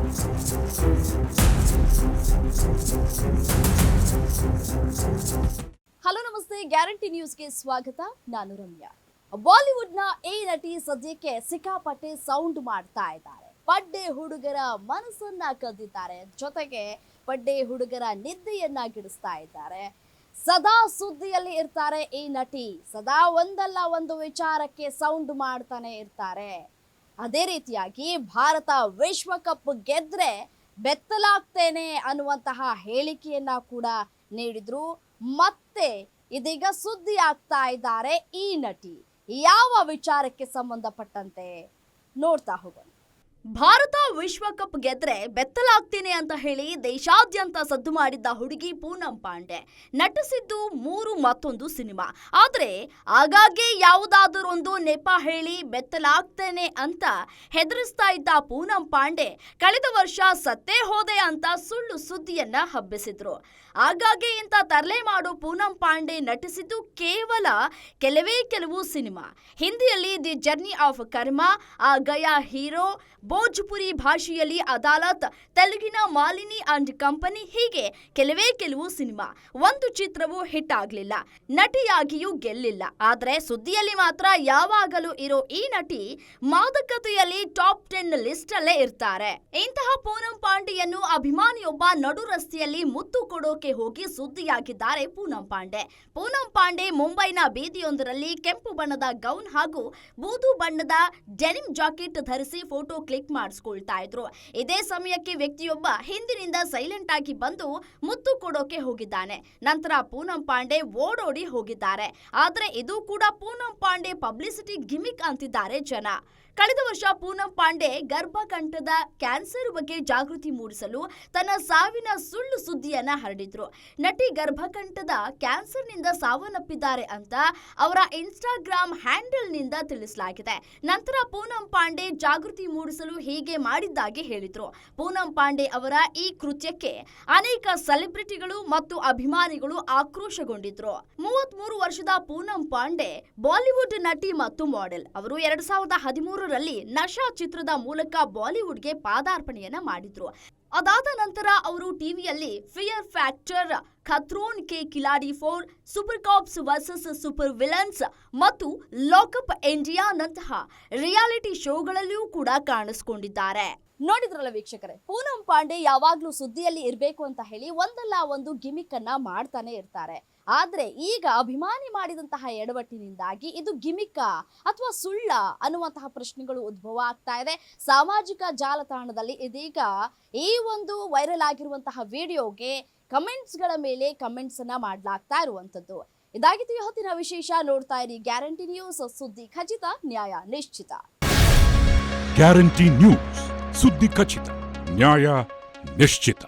Hello ನಮಸ್ತೆ, guarantee ನ್ಯೂಸ್ಗೆ ಸ್ವಾಗತ. ನಾನು ರಮ್ಯಾ. ಬಾಲಿವುಡ್ನ ಈ ನಟಿ ಸದ್ಯಕ್ಕೆ ಸಿಕ್ಕಾಪಟ್ಟೆ ಸೌಂಡ್ ಮಾಡ್ತಾ ಇದ್ದಾರೆ. ಪಡ್ಡೆ ಹುಡುಗರ ಮನಸ್ಸನ್ನ ಕದ್ದಿದ್ದಾರೆ, ಜೊತೆಗೆ ಪಡ್ಡೆ ಹುಡುಗರ ನಿದ್ದೆಯನ್ನ ಗಿಡಿಸ್ತಾ ಇದ್ದಾರೆ. ಸದಾ ಸುದ್ದಿಯಲ್ಲಿ ಇರ್ತಾರೆ ಈ ನಟಿ. ಸದಾ ಒಂದಲ್ಲ ಒಂದು ವಿಚಾರಕ್ಕೆ ಸೌಂಡ್ ಮಾಡ್ತಾನೆ ಇರ್ತಾರೆ. ಅದೇ ರೀತಿಯಾಗಿ ಭಾರತ ವಿಶ್ವಕಪ್ ಗೆದ್ರೆ ಬೆತ್ತಲಾಗ್ತೇನೆ ಅನ್ನುವಂತಹ ಹೇಳಿಕೆಯನ್ನ ಕೂಡ ನೀಡಿದ್ರು. ಮತ್ತೆ ಇದೀಗ ಸುದ್ದಿ ಆಗ್ತಾ ಇದ್ದಾರೆ ಈ ನಟಿ. ಯಾವ ವಿಚಾರಕ್ಕೆ ಸಂಬಂಧಪಟ್ಟಂತೆ ನೋಡ್ತಾ ಹೋಗೋಣ. ಭಾರತ ವಿಶ್ವಕಪ್ ಗೆದ್ರೆ ಬೆತ್ತಲಾಗ್ತೇನೆ ಅಂತ ಹೇಳಿ ದೇಶಾದ್ಯಂತ ಸದ್ದು ಮಾಡಿದ್ದ ಹುಡುಗಿ ಪೂನಂ ಪಾಂಡೆ ನಟಿಸಿದ್ದು 3 ಮತ್ತೊಂದು ಸಿನಿಮಾ. ಆದ್ರೆ ಆಗಾಗ್ಗೆ ಯಾವುದಾದರೊಂದು ನೆಪ ಹೇಳಿ ಬೆತ್ತಲಾಗ್ತೇನೆ ಅಂತ ಹೆದರಿಸ್ತಾ ಇದ್ದ ಪೂನಂ ಪಾಂಡೆ ಕಳೆದ ವರ್ಷ ಸತ್ತೇ ಹೋದೆ ಅಂತ ಸುಳ್ಳು ಸುದ್ದಿಯನ್ನ ಹಬ್ಬಿಸಿದ್ರು. ಆಗಾಗ್ಗೆ ಇಂತ ತರಲೆ ಮಾಡೋ ಪೂನಂ ಪಾಂಡೆ ನಟಿಸಿದ್ದು ಕೇವಲ ಕೆಲವು ಸಿನಿಮಾ. ಹಿಂದಿಯಲ್ಲಿ ದಿ ಜರ್ನಿ ಆಫ್ ಕರ್ಮ, ಆ ಗಯಾ ಹೀರೋ, ಭೋಜ್ಪುರಿ ಭಾಷೆಯಲ್ಲಿ ಅದಾಲತ್, ತೆಲುಗಿನ ಮಾಲಿನಿ ಅಂಡ್ ಕಂಪನಿ, ಹೀಗೆ ಕೆಲವು ಸಿನಿಮಾ. ಒಂದು ಚಿತ್ರವೂ ಹಿಟ್ ಆಗ್ಲಿಲ್ಲ, ನಟಿಯಾಗಿಯೂ ಗೆಲ್ಲಿಲ್ಲ. ಆದ್ರೆ ಸುದ್ದಿಯಲ್ಲಿ ಮಾತ್ರ ಯಾವಾಗಲೂ ಇರೋ ಈ ನಟಿ ಮಾದಕತೆಯಲ್ಲಿ ಟಾಪ್ 10 ಲಿಸ್ಟ್ ಅಲ್ಲೇ ಇರ್ತಾರೆ. ಇಂತಹ ಪೂನಂ ಪಾಂಡೆಯನ್ನು ಅಭಿಮಾನಿಯೊಬ್ಬ ನಡು ರಸ್ತೆಯಲ್ಲಿ ಮುತ್ತು ಕೊಡೋಕೆ ಹೋಗಿ ಸುದ್ದಿಯಾಗಿದ್ದಾರೆ ಪೂನಂ ಪಾಂಡೆ. ಪೂನಂ ಪಾಂಡೆ ಮುಂಬೈನ ಬೀದಿಯೊಂದರಲ್ಲಿ ಕೆಂಪು ಬಣ್ಣದ ಗೌನ್ ಹಾಗೂ ಬೂದು ಬಣ್ಣದ ಡೆನಿಮ್ ಜಾಕೆಟ್ ಧರಿಸಿ ಫೋಟೋ ಕ್ಲಿಕ್ ಮಾಡಿಸ್ಕೊಳ್ತಾ ಇದ್ರು. ಇದೇ ಸಮಯಕ್ಕೆ ವ್ಯಕ್ತಿಯೊಬ್ಬ ಹಿಂದಿನಿಂದ ಸೈಲೆಂಟ್ ಆಗಿ ಬಂದು ಮುತ್ತು ಕೊಡೋಕೆ ಹೋಗಿದ್ದಾನೆ. ನಂತರ ಪೂನಂ ಪಾಂಡೆ ಓಡೋಡಿ ಹೋಗಿದ್ದಾರೆ. ಆದ್ರೆ ಇದು ಕೂಡ ಪೂನಂ ಪಾಂಡೆ ಪಬ್ಲಿಸಿಟಿ ಗಿಮಿಕ್ ಅಂತಿದ್ದಾರೆ ಜನ. ಕಳೆದ ವರ್ಷ ಪೂನಂ ಪಾಂಡೆ ಗರ್ಭಕಂಠದ ಕ್ಯಾನ್ಸರ್ ಬಗ್ಗೆ ಜಾಗೃತಿ ಮೂಡಿಸಲು ತನ್ನ ಸಾವಿನ ಸುಳ್ಳು ಸುದ್ದಿಯನ್ನ ಹರಡಿದ್ರು. ನಟಿ ಗರ್ಭಕಂಠದ ಕ್ಯಾನ್ಸರ್ನಿಂದ ಸಾವನ್ನಪ್ಪಿದ್ದಾರೆ ಅಂತ ಅವರ ಇನ್ಸ್ಟಾಗ್ರಾಮ್ ಹ್ಯಾಂಡಲ್ನಿಂದ ತಿಳಿಸಲಾಗಿದೆ. ನಂತರ ಪೂನಂ ಪಾಂಡೆ ಜಾಗೃತಿ ಮೂಡಿಸಲು ಹೀಗೆ ಮಾಡಿದ್ದಾಗಿ ಹೇಳಿದ್ರು. ಪೂನಂ ಪಾಂಡೆ ಅವರ ಈ ಕೃತ್ಯಕ್ಕೆ ಅನೇಕ ಸೆಲೆಬ್ರಿಟಿಗಳು ಮತ್ತು ಅಭಿಮಾನಿಗಳು ಆಕ್ರೋಶಗೊಂಡಿದ್ರು. 33 ವರ್ಷದ ಪೂನಂ ಪಾಂಡೆ ಬಾಲಿವುಡ್ ನಟಿ ಮತ್ತು ಮಾಡೆಲ್. ಅವರು 2013 ರಲ್ಲಿ ನಶಾ ಚಿತ್ರದ ಮೂಲಕ ಬಾಲಿವುಡ್ಗೆ ಪಾದಾರ್ಪಣೆಯನ್ನ ಮಾಡಿದ್ರು. ಅದಾದ ನಂತರ ಅವರು ಟಿವಿಯಲ್ಲಿ fear factor, Khatron K Kiladi 4, super cops versus super villains ಮತ್ತು ಲಾಕಪ್ ಇಂಡಿಯಾ ನಂತಹ ರಿಯಾಲಿಟಿ ಶೋಗಳಲ್ಲಿಯೂ ಕೂಡ ಕಾಣಿಸಿಕೊಂಡಿದ್ದಾರೆ. ನೋಡಿದ್ರಲ್ಲ ವೀಕ್ಷಕರೇ, ಪೂನಂ ಪಾಂಡೆ ಯಾವಾಗ್ಲೂ ಸುದ್ದಿಯಲ್ಲಿ ಇರಬೇಕು ಅಂತ ಹೇಳಿ ಒಂದಲ್ಲ ಒಂದು ಗಿಮಿಕ್ ಅನ್ನ ಮಾಡ್ತಾನೆ ಇರ್ತಾರೆ. ಆದ್ರೆ ಈಗ ಅಭಿಮಾನಿ ಮಾಡಿದಂತಹ ಎಡವಟ್ಟಿನಿಂದಾಗಿ ಇದು ಗಿಮಿಕ್ಕ ಅಥವಾ ಸುಳ್ಳ ಅನ್ನುವಂತಹ ಪ್ರಶ್ನೆಗಳು ಉದ್ಭವ ಆಗ್ತಾ ಇದೆ. ಸಾಮಾಜಿಕ ಜಾಲತಾಣದಲ್ಲಿ ಇದೀಗ ಈ ಒಂದು ವೈರಲ್ ಆಗಿರುವಂತಹ ವಿಡಿಯೋಗೆ ಕಮೆಂಟ್ಸ್ಗಳ ಮೇಲೆ ಕಮೆಂಟ್ಸ್ ಅನ್ನ ಮಾಡ್ಲಾಗ್ತಾ ಇರುವಂತದ್ದು. ಇದಾಗಿತ್ತು ಇವತ್ತಿನ ವಿಶೇಷ. ನೋಡ್ತಾ ಇರಿ ಗ್ಯಾರಂಟಿ ನ್ಯೂಸ್, ಸುದ್ದಿ ಖಚಿತ, ನ್ಯಾಯ ನಿಶ್ಚಿತ. ಗ್ಯಾರಂಟಿ ನ್ಯೂಸ್, ಸುದ್ದಿ ಖಚಿತ, ನ್ಯಾಯ ನಿಶ್ಚಿತ.